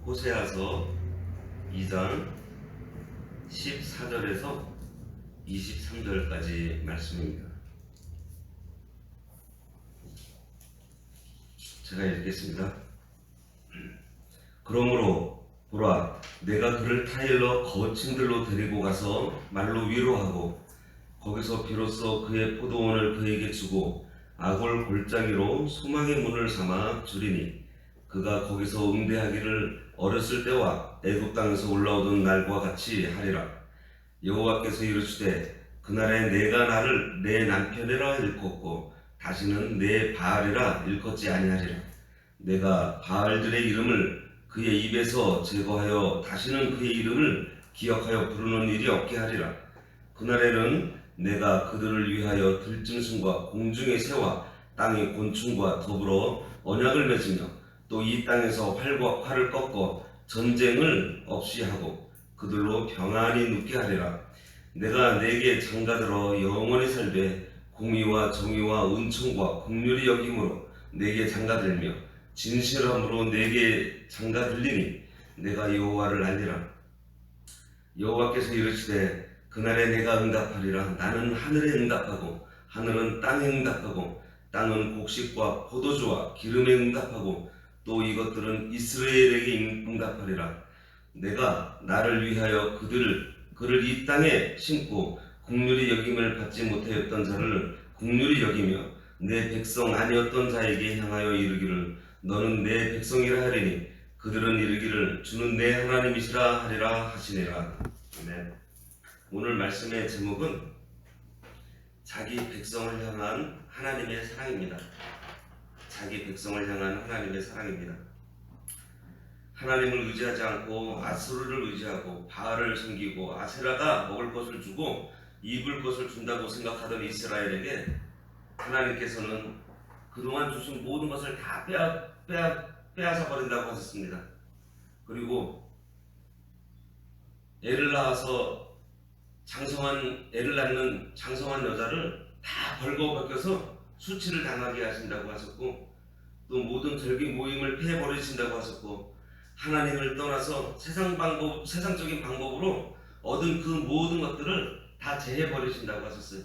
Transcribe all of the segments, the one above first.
호세아서 2장 14절에서 23절까지 말씀입니다. 제가 읽겠습니다. 그러므로 보라, 내가 그를 타일러 거친들로 데리고 가서 말로 위로하고 거기서 비로소 그의 포도원을 그에게 주고 아골 골짜기로 소망의 문을 삼아 주리니 그가 거기서 응대하기를 어렸을 때와 애굽 땅에서 올라오던 날과 같이 하리라. 여호와께서 이르시되 그날에 내가 나를 내 남편이라 일컫고 다시는 내 바알이라 일컫지 아니하리라. 내가 바알들의 이름을 그의 입에서 제거하여 다시는 그의 이름을 기억하여 부르는 일이 없게 하리라. 그날에는 내가 그들을 위하여 들짐승과 공중의 새와 땅의 곤충과 더불어 언약을 맺으며 또 이 땅에서 활과 활을 꺾어 전쟁을 없이 하고 그들로 평안히 눕게 하리라. 내가 내게 장가들어 영원히 살되 공의와 정의와 은총과 긍휼이 여김으로 내게 장가들며 진실함으로 내게 장가들리니 내가 여호와를 알리라. 여호와께서 이르시되 그날에 내가 응답하리라. 나는 하늘에 응답하고 하늘은 땅에 응답하고 땅은 곡식과 포도주와 기름에 응답하고 또 이것들은 이스라엘에게 응답하리라. 내가 나를 위하여 그를 이 땅에 심고 긍휼히 여김을 받지 못하였던 자를 긍휼히 여기며 내 백성 아니었던 자에게 향하여 이르기를 너는 내 백성이라 하리니 그들은 이르기를 주는 내 하나님이시라 하리라 하시니라. 아멘. 오늘 말씀의 제목은 자기 백성을 향한 하나님의 사랑입니다. 자기 백성을 향한 하나님의 사랑입니다. 하나님을 의지하지 않고 아수르를 의지하고 바알을 섬기고 아세라가 먹을 것을 주고 입을 것을 준다고 생각하던 이스라엘에게 하나님께서는 그동안 주신 모든 것을 다 빼앗아 버린다고 하셨습니다. 그리고 애를 낳아서 애를 낳는 장성한 여자를 다 벌거벗겨서 수치를 당하게 하신다고 하셨고 또 모든 절기 모임을 패해버리신다고 하셨고 하나님을 떠나서 세상적인 방법으로 얻은 그 모든 것들을 다 제해버리신다고 하셨어요.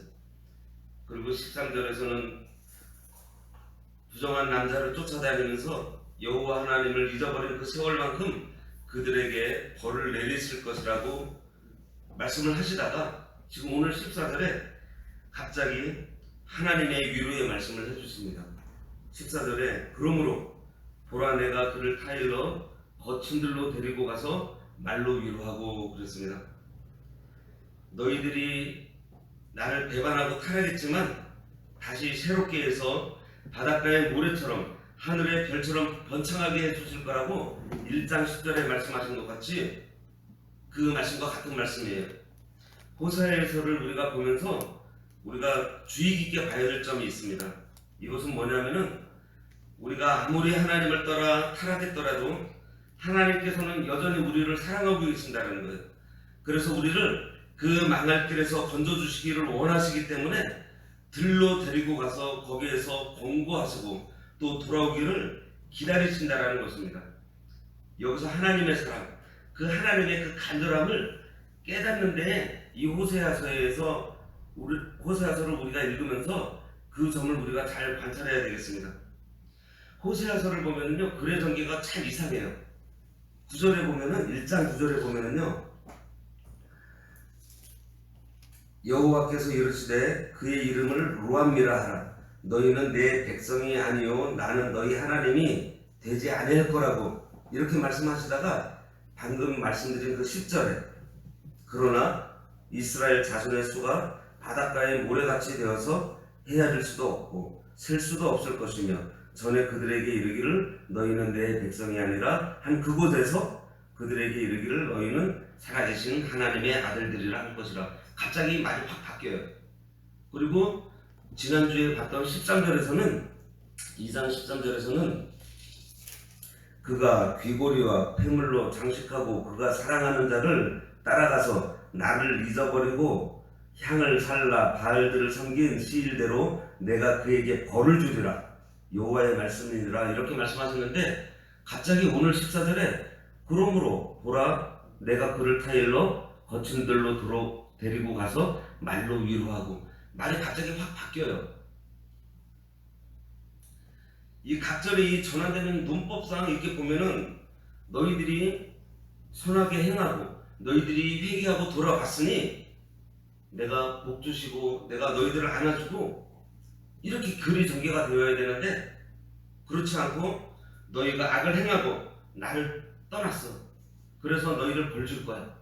그리고 13절에서는 부정한 남자를 쫓아다니면서 여호와 하나님을 잊어버린 그 세월만큼 그들에게 벌을 내리실 것이라고 말씀을 하시다가 지금 오늘 14절에 갑자기 하나님의 위로의 말씀을 해주십니다. 14절에 그러므로 보라 내가 그를 타일러 거친들로 데리고 가서 말로 위로하고 그랬습니다. 너희들이 나를 배반하고 타락했지만 다시 새롭게 해서 바닷가의 모래처럼 하늘의 별처럼 번창하게 해주실 거라고 1장 10절에 말씀하신 것 같이 그 말씀과 같은 말씀이에요. 호세아서를 우리가 보면서 우리가 주의 깊게 봐야 될 점이 있습니다. 이것은 뭐냐면은 우리가 아무리 하나님을 떠나 타락했더라도 하나님께서는 여전히 우리를 사랑하고 계신다는 거예요. 그래서 우리를 그 망할 길에서 건져주시기를 원하시기 때문에 들로 데리고 가서 거기에서 권고하시고 또 돌아오기를 기다리신다라는 것입니다. 여기서 하나님의 사랑, 그 하나님의 그 간절함을 깨닫는 데에 이 호세아서를 우리가 읽으면서 그 점을 우리가 잘 관찰해야 되겠습니다. 호세아서를 보면은요, 글의 전개가 참 이상해요. 9절에 보면은 1장 9절에 보면은요, 여호와께서 이르시되 그의 이름을 루암미라 하라. 너희는 내 백성이 아니요 나는 너희 하나님이 되지 아니할 거라고 이렇게 말씀하시다가 방금 말씀드린 그 10절에 그러나 이스라엘 자손의 수가 바닷가의 모래같이 되어서 헤아릴 수도 없고 셀 수도 없을 것이며 전에 그들에게 이르기를 너희는 내 백성이 아니라 한 그곳에서 그들에게 이르기를 너희는 살아계신 하나님의 아들들이라 할 것이라. 갑자기 말이 확 바뀌어요. 그리고 지난주에 봤던 13절에서는 2장 13절에서는 그가 귀고리와 폐물로 장식하고 그가 사랑하는 자를 따라가서 나를 잊어버리고 향을 살라 바알들을 섬긴 시일대로 내가 그에게 벌을 주리라. 여호와의 말씀이니라 이렇게 말씀하셨는데 갑자기 오늘 14절에 그러므로 보라, 내가 그를 타일러 거친 들로 데리고 가서 말로 위로하고. 말이 갑자기 확 바뀌어요. 이 각절이 전환되는 문법상 이렇게 보면은 너희들이 선하게 행하고 너희들이 회개하고 돌아왔으니 내가 복 주시고 내가 너희들을 안아주고, 이렇게 글이 전개가 되어야 되는데 그렇지 않고 너희가 악을 행하고 나를 떠났어. 그래서 너희를 벌 줄 거야.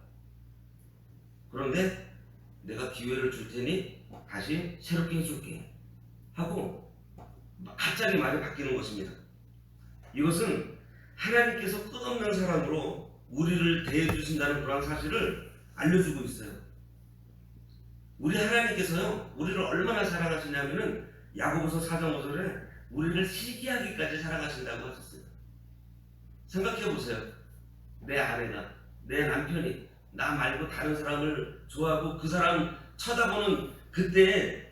그런데 내가 기회를 줄 테니 다시 새롭게 해줄게 하고 갑자기 말이 바뀌는 것입니다. 이것은 하나님께서 끝없는 사랑으로 우리를 대해주신다는 그런 사실을 알려주고 있어요. 우리 하나님께서요, 우리를 얼마나 사랑하시냐면은 야고보서 4장 5절에 우리를 시기하기까지 사랑하신다고 하셨어요. 생각해 보세요. 내 아내가, 내 남편이 나 말고 다른 사람을 좋아하고 그 사람 쳐다보는 그때의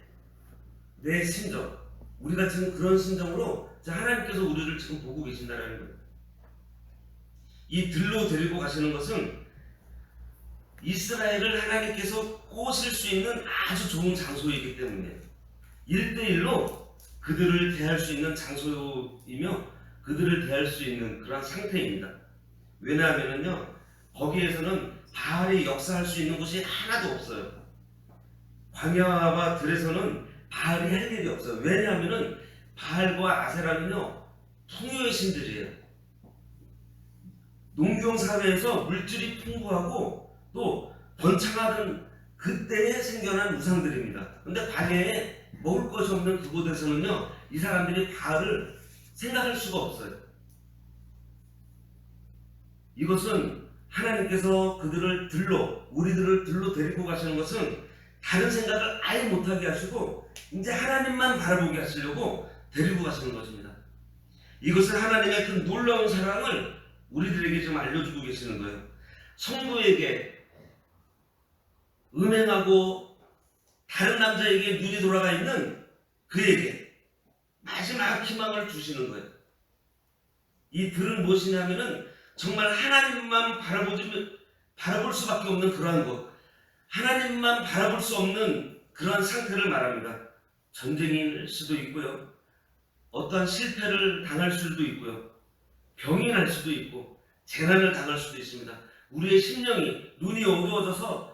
내 심정, 우리가 지금 그런 심정으로 하나님께서 우리를 지금 보고 계신다는 거예요. 이 들로 데리고 가시는 것은 이스라엘을 하나님께서 꼬실 수 있는 아주 좋은 장소이기 때문에 1대1로 그들을 대할 수 있는 장소이며 그들을 대할 수 있는 그런 상태입니다. 왜냐하면요, 거기에서는 바알이 역사할 수 있는 곳이 하나도 없어요. 광야와 들에서는 바알이 할 일이 없어요. 왜냐하면은 바알과 아세라는요, 풍요의 신들이에요. 농경사회에서 물질이 풍부하고 또 번창하던 그때에 생겨난 우상들입니다. 근데 광야에 먹을 것이 없는 그곳에서는요, 이 사람들이 바알을 생각할 수가 없어요. 이것은 하나님께서 그들을 우리들을 들로 데리고 가시는 것은 다른 생각을 아예 못하게 하시고 이제 하나님만 바라보게 하시려고 데리고 가시는 것입니다. 이것은 하나님의 그 놀라운 사랑을 우리들에게 지금 알려주고 계시는 거예요. 성도에게 음행하고 다른 남자에게 눈이 돌아가 있는 그에게 마지막 희망을 주시는 거예요. 이 들은 무엇이냐면은 정말 하나님만 바라볼 수밖에 없는 그러한 것, 하나님만 바라볼 수 없는 그러한 상태를 말합니다. 전쟁일 수도 있고요, 어떠한 실패를 당할 수도 있고요, 병이 날 수도 있고 재난을 당할 수도 있습니다. 우리의 심령이 눈이 어두워져서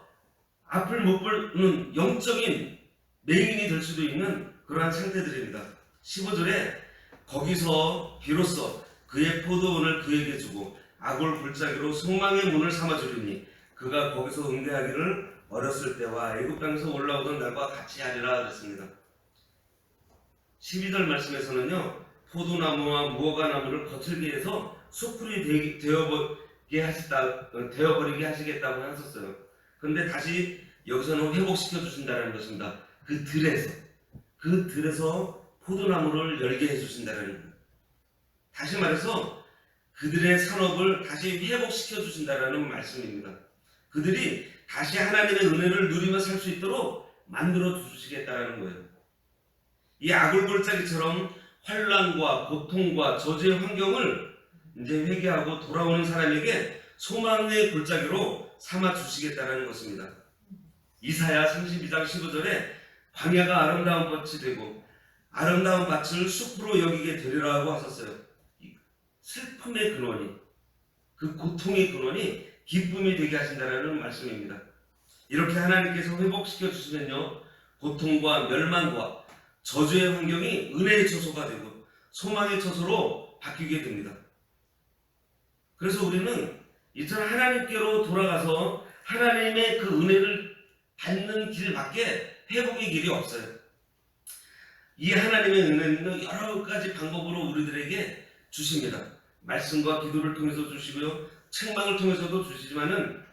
앞을 못 보는 영적인 맹인이 될 수도 있는 그러한 상태들입니다. 15절에 거기서 비로소 그의 포도원을 그에게 주고 아골 골짜기로 소망의 문을 삼아주리니 그가 거기서 응대하기를 어렸을 때와 애굽 땅에서 올라오던 날과 같이 하리라 그랬습니다. 12절 말씀에서는요, 포도나무와 무화과나무를 거칠게 해서 숯불이 되어버리게 하시겠다고 하셨어요. 그런데 다시 여기서는 회복시켜 주신다는 것입니다. 그 들에서 포도나무를 열게 해주신다는 거예요. 다시 말해서 그들의 산업을 다시 회복시켜 주신다는 말씀입니다. 그들이 다시 하나님의 은혜를 누리며 살 수 있도록 만들어 주시겠다는 거예요. 이 아골골짜기처럼 환난과 고통과 저주의 환경을 이제 회개하고 돌아오는 사람에게 소망의 골짜기로 삼아 주시겠다는 것입니다. 이사야 32장 15절에 광야가 아름다운 밭이 되고 아름다운 밭을 숲으로 여기게 되리라고 하셨어요. 슬픔의 근원이, 그 고통의 근원이 기쁨이 되게 하신다는 말씀입니다. 이렇게 하나님께서 회복시켜 주시면요, 고통과 멸망과 저주의 환경이 은혜의 처소가 되고 소망의 처소로 바뀌게 됩니다. 그래서 우리는 이처럼 하나님께로 돌아가서 하나님의 그 은혜를 받는 길밖에 회복의 길이 없어요. 이 하나님의 은혜는 여러 가지 방법으로 우리들에게 주십니다. 말씀과 기도를 통해서 주시고요, 책망을 통해서도 주시지만은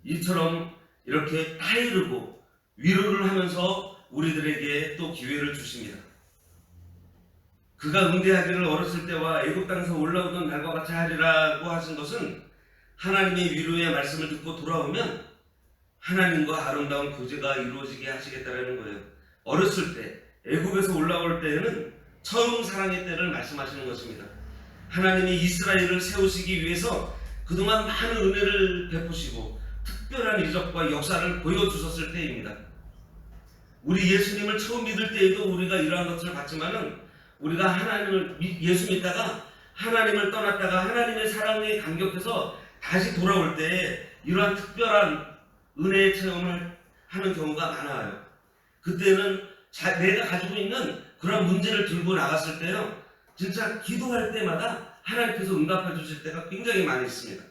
이처럼 이렇게 타이르고 위로를 하면서 우리들에게 또 기회를 주십니다. 그가 응대하기를 어렸을 때와 애굽 땅에서 올라오던 날과 같이 하리라고 하신 것은 하나님의 위로의 말씀을 듣고 돌아오면 하나님과 아름다운 교제가 이루어지게 하시겠다는 거예요. 어렸을 때 애굽에서 올라올 때에는 처음 사랑의 때를 말씀하시는 것입니다. 하나님이 이스라엘을 세우시기 위해서 그동안 많은 은혜를 베푸시고 특별한 이적과 역사를 보여주셨을 때입니다. 우리 예수님을 처음 믿을 때에도 우리가 이러한 것을 봤지만은 우리가 하나님을 예수 믿다가 하나님을 떠났다가 하나님의 사랑에 감격해서 다시 돌아올 때 이러한 특별한 은혜의 체험을 하는 경우가 많아요. 그때는 내가 가지고 있는 그런 문제를 들고 나갔을 때요, 진짜 기도할 때마다 하나님께서 응답해 주실 때가 굉장히 많이 있습니다.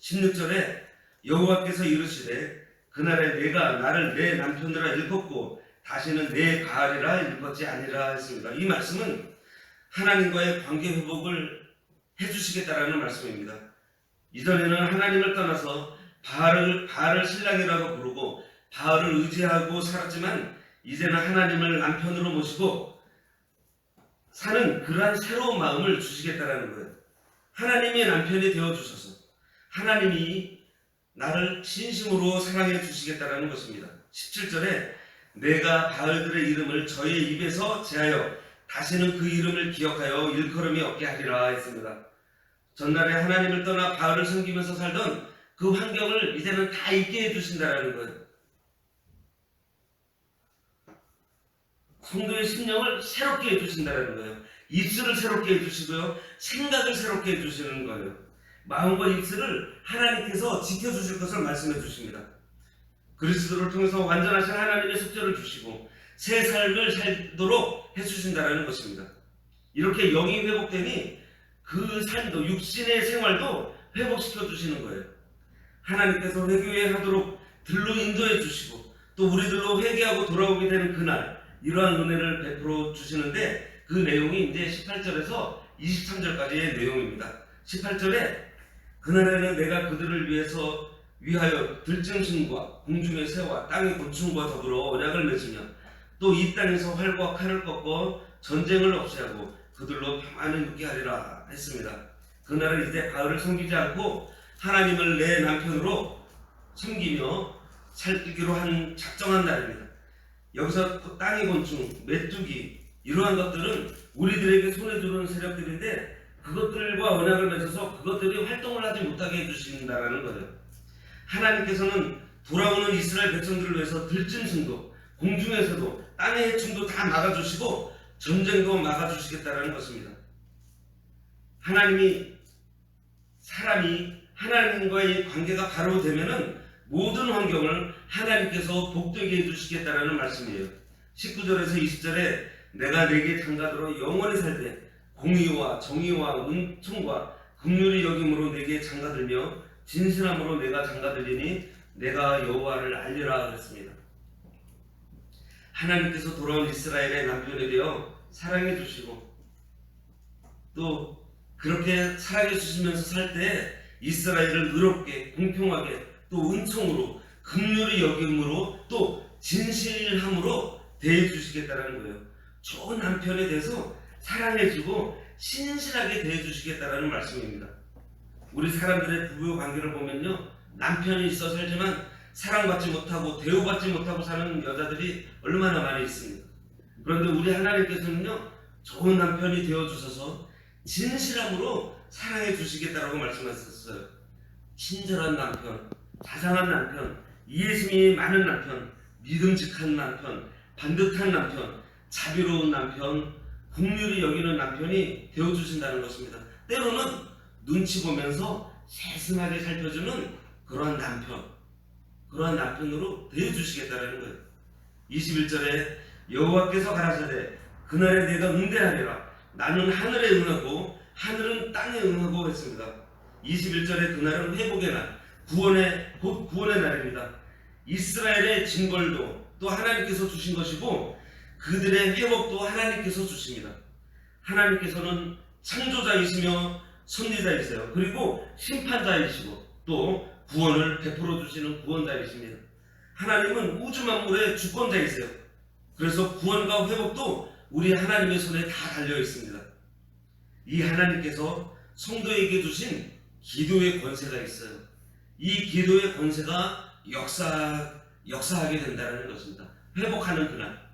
16절에 여호와께서 이르시되 그날에 내가 나를 내 남편으로 일컫고 다시는 내 바알이라 일컫지 아니라 했습니다. 이 말씀은 하나님과의 관계 회복을 해주시겠다라는 말씀입니다. 이전에는 하나님을 떠나서 바알을 신랑이라고 부르고 바알을 의지하고 살았지만 이제는 하나님을 남편으로 모시고 사는 그러한 새로운 마음을 주시겠다라는 거예요. 하나님의 남편이 되어주셔서 하나님이 나를 진심으로 사랑해 주시겠다라는 것입니다. 17절에 내가 바알들의 이름을 저의 입에서 제하여 다시는 그 이름을 기억하여 일컬음이 없게 하리라 했습니다. 전날에 하나님을 떠나 바알을 섬기면서 살던 그 환경을 이제는 다 잊게 해주신다라는 거예요. 성도의 심령을 새롭게 해주신다는 거예요. 입술을 새롭게 해주시고요, 생각을 새롭게 해주시는 거예요. 마음과 입술을 하나님께서 지켜주실 것을 말씀해 주십니다. 그리스도를 통해서 완전하신 하나님의 속죄를 주시고 새 삶을 살도록 해주신다는 것입니다. 이렇게 영이 회복되니 그 삶도, 육신의 생활도 회복시켜 주시는 거예요. 하나님께서 회개에 하도록 들로 인도해 주시고 또 우리들로 회개하고 돌아오게 되는 그날, 이러한 은혜를 베풀어 주시는데 그 내용이 이제 18절에서 23절까지의 내용입니다. 18절에 그날에는 내가 그들을 위하여 들짐승과 공중의 새와 땅의 곤충과 더불어 언약을 맺으며 또 이 땅에서 활과 칼을 꺾고 전쟁을 없이 하고 그들로 평안을 누게 하리라 했습니다. 그날은 이제 바알을 섬기지 않고 하나님을 내 남편으로 섬기며 살기로 한 작정한 날입니다. 여기서 땅의 곤충, 메뚜기 이러한 것들은 우리들에게 손에 들어오는 세력들인데 그것들과 언약을 맺어서 그것들이 활동을 하지 못하게 해주신다라는 거예요. 하나님께서는 돌아오는 이스라엘 백성들을 위해서 들짐승도 공중에서도 땅의 해충도 다 막아주시고 전쟁도 막아주시겠다라는 것입니다. 사람이 하나님과의 관계가 바로 되면은 모든 환경을 하나님께서 복되게 해주시겠다라는 말씀이에요. 19절에서 20절에 내가 내게 장가들어 영원히 살되 공의와 정의와 은총과 긍휼히 여김으로 내게 장가들며 진실함으로 내가 장가들리니 내가 여호와를 알리라 그랬습니다. 하나님께서 돌아온 이스라엘의 남편이 되어 사랑해 주시고 또 그렇게 사랑해 주시면서 살 때 이스라엘을 의롭게 공평하게 또 은총으로 긍휼히 여김으로 또 진실함으로 대해 주시겠다라는 거예요. 좋은 남편에 대해서 사랑해주고 신실하게 대해주시겠다라는 말씀입니다. 우리 사람들의 부부 관계를 보면요, 남편이 있어 살지만 사랑받지 못하고 대우받지 못하고 사는 여자들이 얼마나 많이 있습니다. 그런데 우리 하나님께서는요, 좋은 남편이 되어주셔서 진실함으로 사랑해 주시겠다라고 말씀하셨어요. 친절한 남편, 자상한 남편, 이해심이 많은 남편, 믿음직한 남편, 반듯한 남편, 자비로운 남편, 긍휼히 여기는 남편이 되어주신다는 것입니다. 때로는 눈치 보면서 세심하게 살펴주는 그러한 남편으로 되어주시겠다는 거예요. 21절에 여호와께서 가라사대 그날에 내가 응대하리라 나는 하늘에 응하고 하늘은 땅에 응하고 했습니다. 21절에 그날은 회복의 날, 곧 구원의 날입니다. 이스라엘의 징벌도 또 하나님께서 주신 것이고 그들의 회복도 하나님께서 주십니다. 하나님께서는 창조자이시며 선지자이세요. 그리고 심판자이시고 또 구원을 베풀어 주시는 구원자이십니다. 하나님은 우주 만물의 주권자이세요. 그래서 구원과 회복도 우리 하나님의 손에 다 달려 있습니다. 이 하나님께서 성도에게 주신 기도의 권세가 있어요. 이 기도의 권세가 역사하게 된다는 것입니다. 회복하는 그날.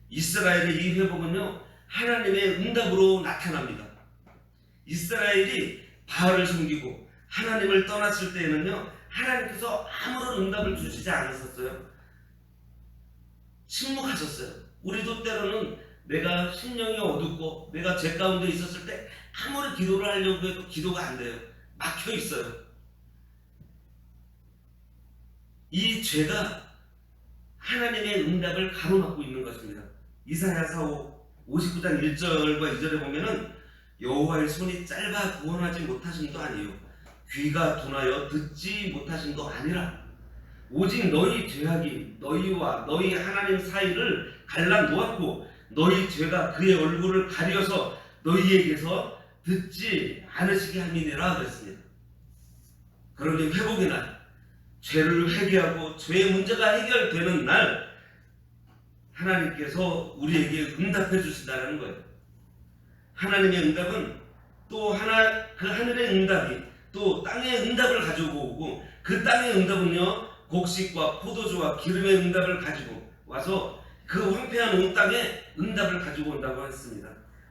이스라엘의 이 회복은요, 하나님의 응답으로 나타납니다. 이스라엘이 바알을 섬기고 하나님을 떠났을 때에는요, 하나님께서 아무런 응답을 주시지 않으셨어요. 침묵하셨어요. 우리도 때로는 내가 심령이 어둡고 내가 죄 가운데 있었을 때 아무리 기도를 하려고 해도 기도가 안 돼요. 막혀 있어요. 이 죄가 하나님의 응답을 가로막고 있는 것입니다. 이사야서 59장 1절과 2절에 보면은 여호와의 손이 짧아 구원하지 못하심도 아니요 귀가 둔하여 듣지 못하심도 아니라 오직 너희 죄악이 너희와 너희 하나님 사이를 갈라 놓았고 너희 죄가 그의 얼굴을 가려서 너희에게서 듣지 않으시게 함이니라 그랬습니다. 그러니 회복의 날, 죄를 회개하고 죄의 문제가 해결되는 날 하나님께서 우리에게 응답해 주신다는 거예요. 하나님의 응답은 또 그 하늘의 응답이 또 땅의 응답을 가지고 오고 그 땅의 응답은요 곡식과 포도주와 기름의 응답을 가지고 와서 그 황폐한 온 땅에 응답을 가지고 온다고 했습니다.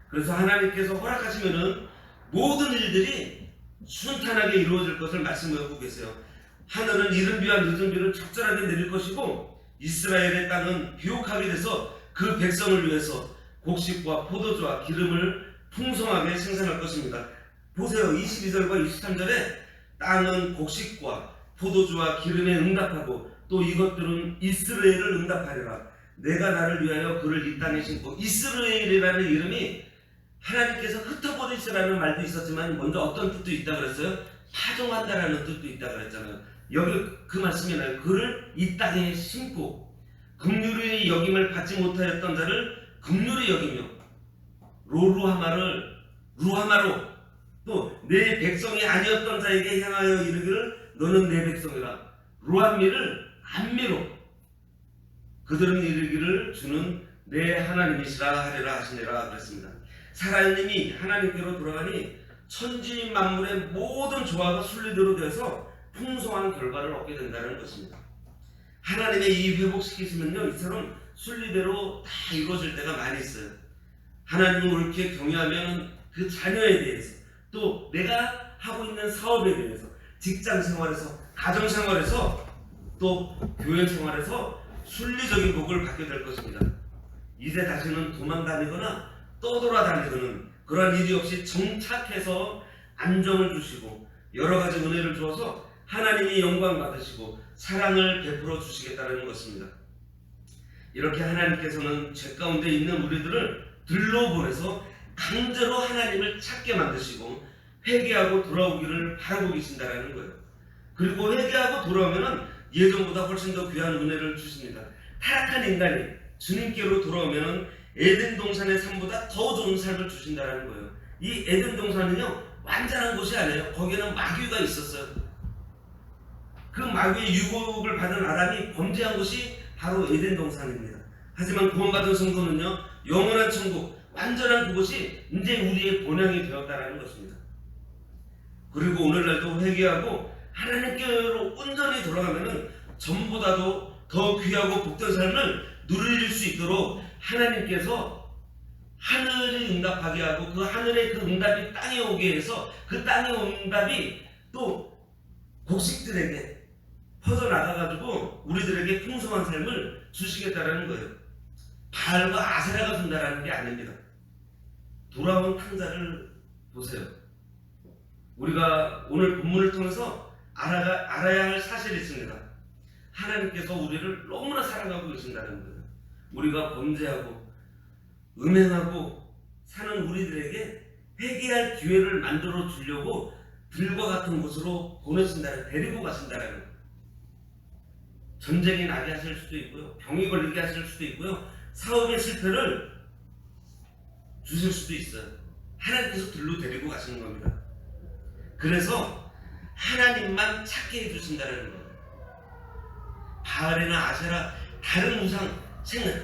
그래서 하나님께서 허락하시면은 모든 일들이 순탄하게 이루어질 것을 말씀하고 계세요. 하늘은 이른 비와 늦은 비를 적절하게 내릴 것이고 이스라엘의 땅은 비옥하게 돼서 그 백성을 위해서 곡식과 포도주와 기름을 풍성하게 생산할 것입니다. 보세요. 22절과 23절에 땅은 곡식과 포도주와 기름에 응답하고 또 이것들은 이스라엘을 응답하리라. 내가 나를 위하여 그를 이 땅에 심고 이스라엘이라는 이름이 하나님께서 흩어버리시라는 말도 있었지만 먼저 어떤 뜻도 있다 그랬어요? 파종한다라는 뜻도 있다 그랬잖아요. 여기 그 말씀이 나요. 그를 이 땅에 심고 긍휼히 여김을 받지 못하였던 자를 긍휼히 여기며 루하마로 또 내 백성이 아니었던 자에게 향하여 이르기를 너는 내 백성이라. 루함미를 안미로 그들은 이르기를 주는 내 하나님이시라 하리라 하시니라 그랬습니다. 살아있는 이 하나님께로 돌아가니 천지 만물의 모든 조화가 순리대로 되어서 풍성한 결과를 얻게 된다는 것입니다. 하나님의 이 회복시키시면요 이처럼 순리대로 다 이루어질 때가 많이 있어요. 하나님을 옳게 경외하면 그 자녀에 대해서 또 내가 하고 있는 사업에 대해서 직장 생활에서 가정 생활에서 또 교회 생활에서 순리적인 복을 받게 될 것입니다. 이제 다시는 도망다니거나 떠돌아다니는 그러한 일이 없이 정착해서 안정을 주시고 여러 가지 은혜를 주어서 하나님이 영광 받으시고 사랑을 베풀어 주시겠다는 것입니다. 이렇게 하나님께서는 죄 가운데 있는 우리들을 들러 보내서 강제로 하나님을 찾게 만드시고 회개하고 돌아오기를 바라고 계신다는 거예요. 그리고 회개하고 돌아오면 예전보다 훨씬 더 귀한 은혜를 주십니다. 타락한 인간이 주님께로 돌아오면 에덴 동산의 삶보다 더 좋은 삶을 주신다는 거예요. 이 에덴 동산은요 완전한 곳이 아니에요. 거기에는 마귀가 있었어요. 그 마귀의 유혹을 받은 아담이 범죄한 곳이 바로 에덴 동산입니다. 하지만 구원받은 성도는요 영원한 천국, 완전한 그곳이 이제 우리의 본향이 되었다는 것입니다. 그리고 오늘날도 회개하고 하나님께로 온전히 돌아가면 전보다도 더 귀하고 복된 삶을 누릴 수 있도록 하나님께서 하늘이 응답하게 하고 그 하늘의 그 응답이 땅에 오게 해서 그 땅의 응답이 또 곡식들에게 퍼져나가가지고 우리들에게 풍성한 삶을 주시겠다라는 거예요. 바알과 아세라가 준다라는 게 아닙니다. 돌아온 탕자를 보세요. 우리가 오늘 본문을 통해서 알아야 할 사실이 있습니다. 하나님께서 우리를 너무나 사랑하고 계신다는 거예요. 우리가 범죄하고 음행하고 사는 우리들에게 회개할 기회를 만들어 주려고 들과 같은 곳으로 데리고 가신다는 거예요. 전쟁이 나게 하실 수도 있고요. 병이 걸리게 하실 수도 있고요. 사업의 실패를 주실 수도 있어요. 하나님께서 들로 데리고 가시는 겁니다. 그래서 하나님만 찾게 해주신다는 거예요. 바알이나 아세라 다른 우상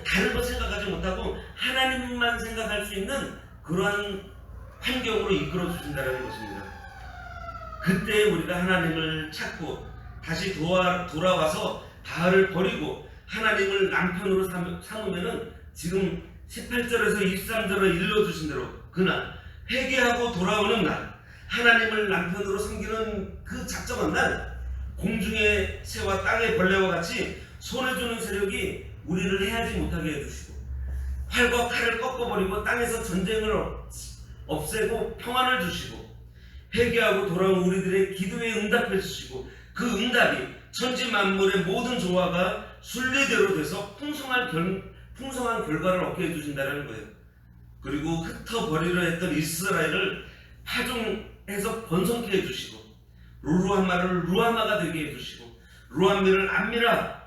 다른 거 생각하지 못하고 하나님만 생각할 수 있는 그러한 환경으로 이끌어 주신다는 것입니다. 그때 우리가 하나님을 찾고 다시 돌아와서 바알을 버리고 하나님을 남편으로 삼으면은 지금 18절에서 23절을 일러주신 대로 그날 회개하고 돌아오는 날 하나님을 남편으로 섬기는 그 작정한 날 공중의 새와 땅의 벌레와 같이 손해주는 세력이 우리를 해하지 못하게 해주시고 활과 칼을 꺾어버리고 땅에서 전쟁을 없애고 평안을 주시고 회개하고 돌아온 우리들의 기도에 응답해 주시고 그 응답이 천지 만물의 모든 조화가 순리대로 돼서 풍성한 결과를 얻게 해주신다는 거예요. 그리고 흩어버리려 했던 이스라엘을 파종해서 번성케 해주시고 루루함마를 루하마가 되게 해주시고 루함미를 암미라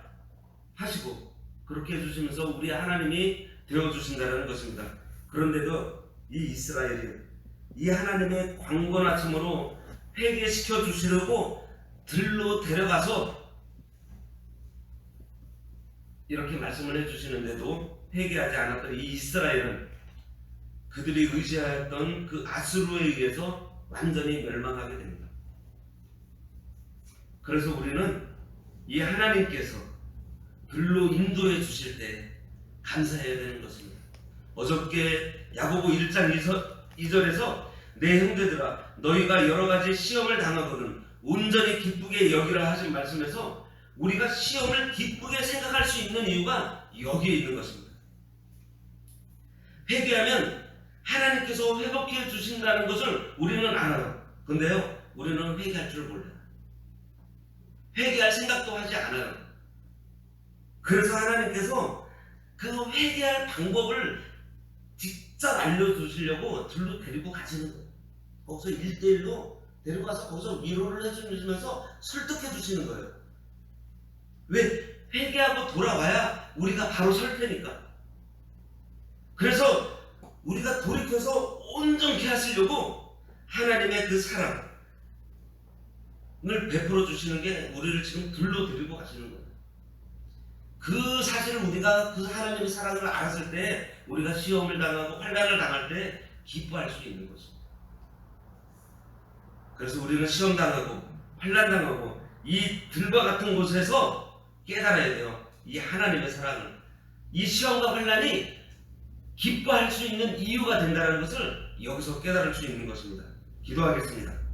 하시고 그렇게 해주시면서 우리 하나님이 되어주신다는 것입니다. 그런데도 이 이스라엘이 이 하나님의 광권하심으로 회개시켜 주시려고 들로 데려가서 이렇게 말씀을 해주시는데도 회개하지 않았던 이 이스라엘은 그들이 의지하였던 그 아수르에 의해서 완전히 멸망하게 됩니다. 그래서 우리는 이 하나님께서 들로 인도해 주실 때 감사해야 되는 것입니다. 어저께 야고보 1장 2절에서 내 형제들아 너희가 여러가지 시험을 당하거든 온전히 기쁘게 여기라 하신 말씀에서 우리가 시험을 기쁘게 생각할 수 있는 이유가 여기에 있는 것입니다. 회개하면 하나님께서 회복해 주신다는 것을 우리는 알아요. 근데요 우리는 회개할 줄 몰라요. 회개할 생각도 하지 않아요. 그래서 하나님께서 그 회개할 방법을 직접 알려주시려고 들로 데리고 가시는 거예요. 거기서 1대1로 데리고 가서 거기서 위로를 해주시면서 설득해 주시는 거예요. 왜? 회개하고 돌아와야 우리가 바로 설 테니까. 그래서 우리가 돌이켜서 온전케 하시려고 하나님의 그 사랑을 베풀어 주시는 게 우리를 지금 들로 데리고 가시는 거예요. 그 사실을 우리가 그 하나님의 사랑을 알았을 때 우리가 시험을 당하고 환난을 당할 때 기뻐할 수 있는 것입니다. 그래서 우리는 시험 당하고 환난 당하고 이 들과 같은 곳에서 깨달아야 돼요. 이 하나님의 사랑을. 이 시험과 환난이 기뻐할 수 있는 이유가 된다는 것을 여기서 깨달을 수 있는 것입니다. 기도하겠습니다.